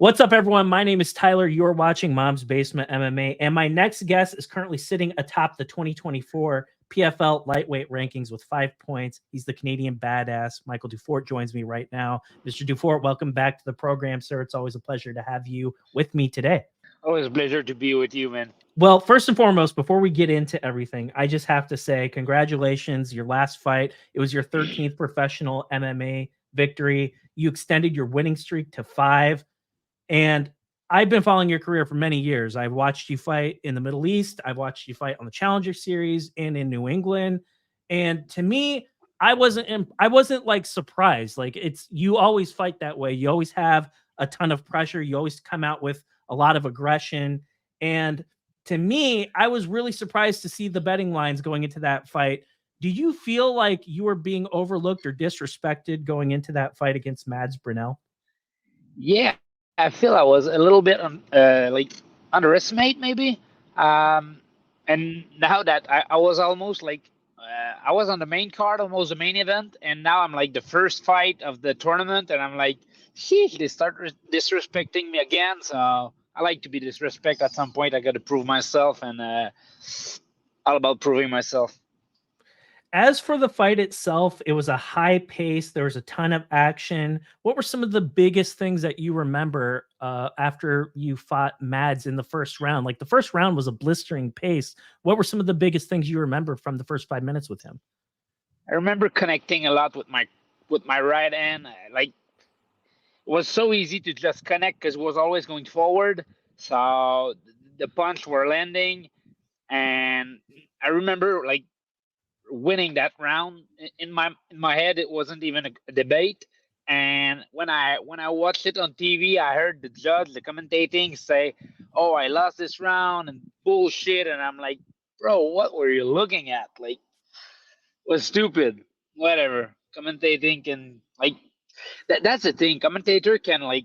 What's up, everyone? My name is Tyler. You're watching Mom's Basement MMA, and my next guest is currently sitting atop the 2024 PFL Lightweight rankings with 5 points. He's the Canadian badass. Michael Dufort joins me right now. Mr. Dufort, welcome back to the program, sir. It's always a pleasure to have you with me today. Always a pleasure to be with you, man. Well, first and foremost, before we get into everything, I just have to say congratulations. Your last fight, it was your 13th professional MMA victory. You extended your winning streak to 5. And I've been following your career for many years. I've watched you fight in the Middle East. I've watched you fight on the Challenger Series and in New England. And to me, I wasn't like surprised. Like you always fight that way. You always have a ton of pressure. You always come out with a lot of aggression. And to me, I was really surprised to see the betting lines going into that fight. Do you feel like you were being overlooked or disrespected going into that fight against Mads Burnell? Yeah, I feel I was a little bit like underestimate maybe. And now that I was almost like I was on the main card, almost the main event, and now I'm like the first fight of the tournament, and I'm like, sheesh, they start disrespecting me again. So I like to be disrespected at some point. I got to prove myself, and all about proving myself. As for the fight itself, it was a high pace. There was a ton of action. What were some of the biggest things that you remember after you fought Mads in the first round? Like the first round was a blistering pace. What were some of the biggest things you remember from the first 5 minutes with him? I remember connecting a lot with my right hand. Like it was so easy to just connect because it was always going forward. So the punch were landing, and I remember like winning that round. In my head, it wasn't even a debate. And when I watched it on TV, I heard the judge, the commentating, say, "Oh, I lost this round," and bullshit. And I'm like, "Bro, what were you looking at? Like, it was stupid. Whatever." Commentating can like that's the thing. Commentator can like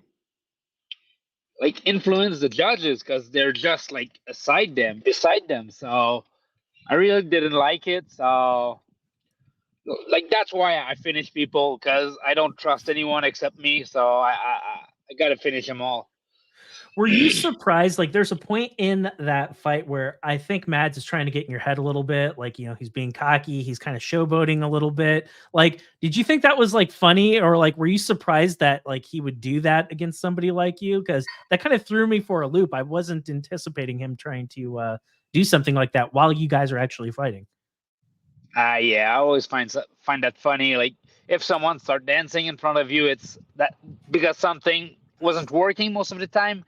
influence the judges because they're just like beside them. So I really didn't like it. So like that's why I finish people because I don't trust anyone except me. So I gotta finish them all. Were you surprised? Like, there's a point in that fight where I think Mads is trying to get in your head a little bit. Like, he's being cocky. He's kind of showboating a little bit. Like, did you think that was like funny, or like, were you surprised that like he would do that against somebody like you? Because that kind of threw me for a loop. I wasn't anticipating him trying to do something like that while you guys are actually fighting. Yeah, I always find that funny. Like if someone start dancing in front of you, it's that because something wasn't working most of the time,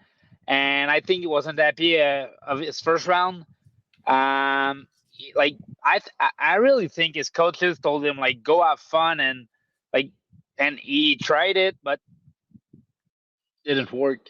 and I think he wasn't happy of his first round. Um, like I really think his coaches told him like go have fun and like, and he tried it, but didn't work.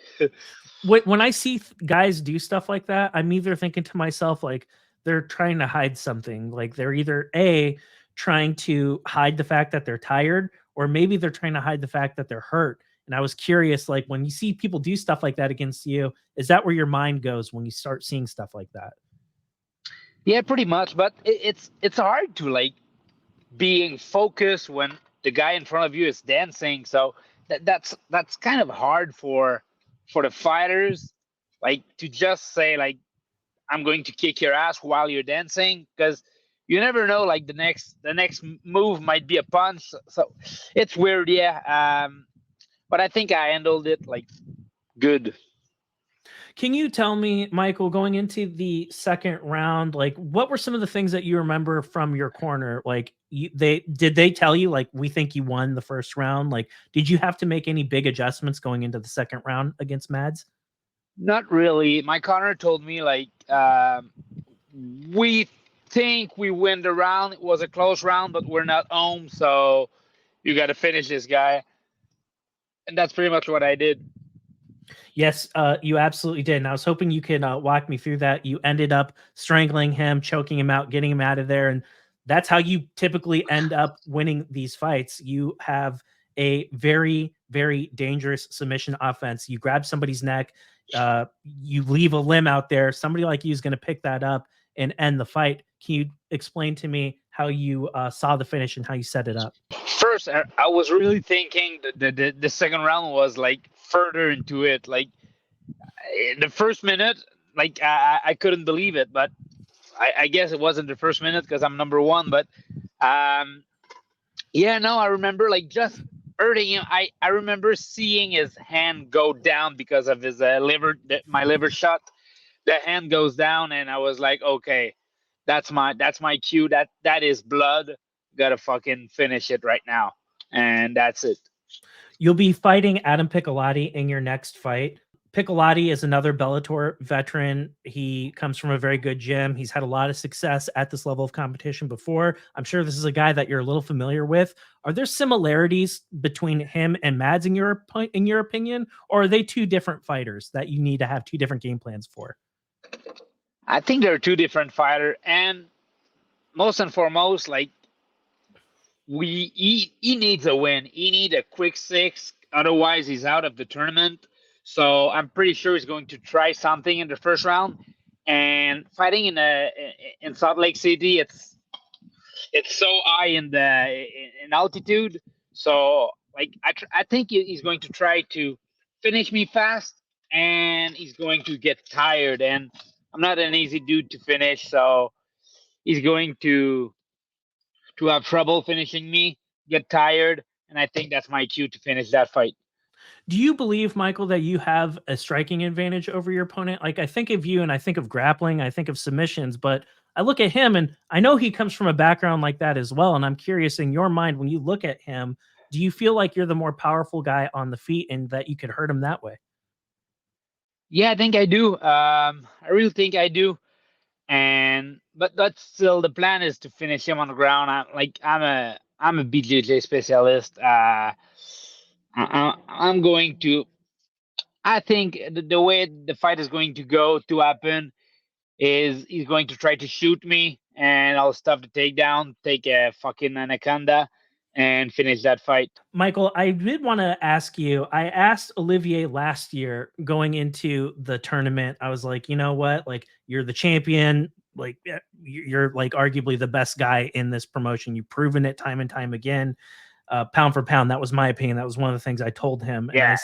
When I see guys do stuff like that, I'm either thinking to myself like they're trying to hide something. Like they're either A, trying to hide the fact that they're tired, or maybe they're trying to hide the fact that they're hurt. And I was curious, like when you see people do stuff like that against you, is that where your mind goes when you start seeing stuff like that? Yeah, pretty much. But it's hard to like being focused when the guy in front of you is dancing. So that's kind of hard for the fighters, like to just say like I'm going to kick your ass while you're dancing because you never know. Like the next move might be a punch. So it's weird, yeah. But I think I handled it like good. Can you tell me, Michael, going into the second round, like what were some of the things that you remember from your corner? Like they tell you like we think you won the first round? Like did you have to make any big adjustments going into the second round against Mads? Not really. My corner told me like we think we win the round. It was a close round, but we're not home, so you got to finish this guy. And that's pretty much what I did. Yes, you absolutely did. And I was hoping you could walk me through that. You ended up strangling him, choking him out, getting him out of there. And that's how you typically end up winning these fights. You have a very, very dangerous submission offense. You grab somebody's neck, you leave a limb out there. Somebody like you is going to pick that up and end the fight. Can you explain to me how you saw the finish and how you set it up? first, I was really thinking the second round was like further into it. Like the first minute, like I couldn't believe it, but I guess it wasn't the first minute because I'm number one. But yeah, no, I remember like just hurting him. I remember seeing his hand go down because of his my liver shot. The hand goes down, and I was like, okay, that's my cue. That is blood. Gotta fucking finish it right now, and that's it. You'll be fighting Adam Piccolotti in your next fight. Piccolotti is another Bellator veteran. He comes from a very good gym. He's had a lot of success at this level of competition before. I'm sure this is a guy that you're a little familiar with. Are there similarities between him and Mads in your opinion, or are they two different fighters that you need to have two different game plans for? I think they're two different fighters, and most and foremost, like he needs a win. He needs a quick 6, otherwise he's out of the tournament. So I'm pretty sure he's going to try something in the first round. And fighting in Salt Lake City, it's so high in altitude. So like I think he's going to try to finish me fast, and he's going to get tired. And I'm not an easy dude to finish, so he's going to have trouble finishing me, get tired, and I think that's my cue to finish that fight. Do you believe, Michael, that you have a striking advantage over your opponent? Like, I think of you and I think of grappling, I think of submissions, but I look at him and I know he comes from a background like that as well. And I'm curious, in your mind, when you look at him, do you feel like you're the more powerful guy on the feet and that you could hurt him that way? Yeah, I think I do. I really think I do. But that's still the plan is to finish him on the ground. I'm a BJJ specialist. I'm going to. I think the way the fight is going to go to happen is he's going to try to shoot me, and I'll stuff the takedown, take a fucking anaconda, and finish that fight. Michael, I did want to ask you. I asked Olivier last year going into the tournament. I was like, you know what? Like, you're the champion. Like, you're like arguably the best guy in this promotion. You've proven it time and time again. Pound for pound. That was my opinion. That was one of the things I told him. And Yeah,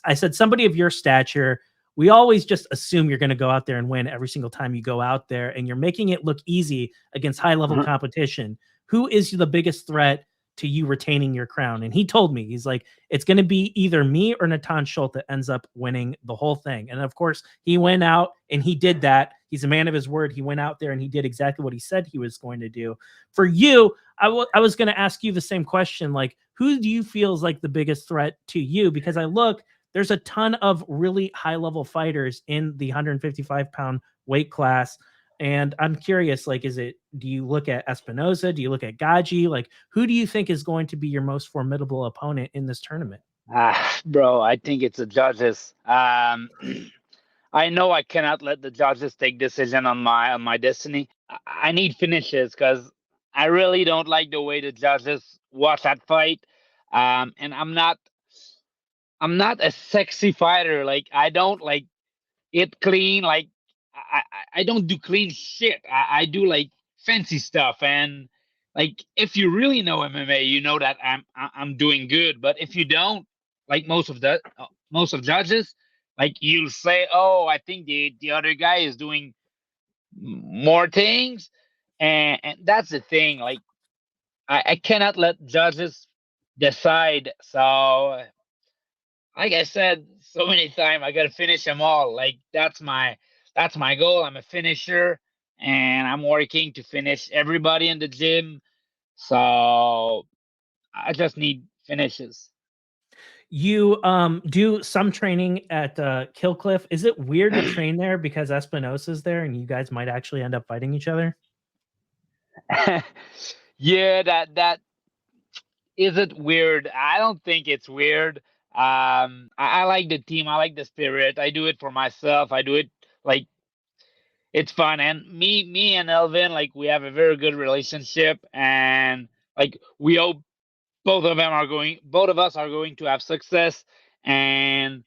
I said, somebody of your stature, we always just assume you're going to go out there and win every single time you go out there, and you're making it look easy against high level competition. Who is the biggest threat to you retaining your crown? And he told me, he's like, it's going to be either me or Natan Schultz that ends up winning the whole thing. And of course, he went out and he did that. He's a man of his word. He went out there and he did exactly what he said he was going to do. For you, I was going to ask you the same question. Like, who do you feel is like the biggest threat to you? Because there's a ton of really high level fighters in the 155-pound weight class. And I'm curious, like, do you look at Espinosa? Do you look at Gaji? Like, who do you think is going to be your most formidable opponent in this tournament? Bro, I think it's the judges. I know I cannot let the judges take decision on my destiny. I need finishes because I really don't like the way the judges watch that fight. And I'm not a sexy fighter. Like I don't like it clean. Like I don't do clean shit. I do like fancy stuff. And like if you really know MMA, you know that I'm doing good. But if you don't, like most of judges, like you'll say, oh, I think the other guy is doing more things, and that's the thing. Like I cannot let judges decide. So like I said so many times, I gotta finish them all. Like that's my goal. I'm a finisher, and I'm working to finish everybody in the gym. So I just need finishes. You do some training at Killcliff. Is it weird to train there because Espinosa's there and you guys might actually end up fighting each other? Yeah, that is it weird? I don't think it's weird. I like the team. I like the spirit. I do it for myself. I do it like it's fun. And me and Elvin, like we have a very good relationship, and like we hope both of us are going to have success. And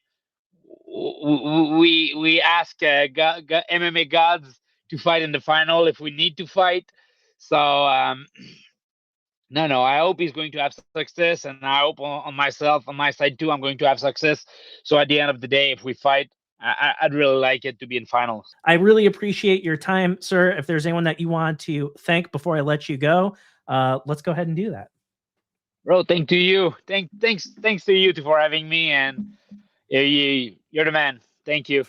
we ask MMA gods to fight in the final if we need to fight. So No. I hope he's going to have success, and I hope on myself, on my side too, I'm going to have success. So at the end of the day, if we fight, I'd really like it to be in finals. I really appreciate your time, sir. If there's anyone that you want to thank before I let you go, let's go ahead and do that. Bro, thanks to you. Thanks to you for having me, and you're the man. Thank you.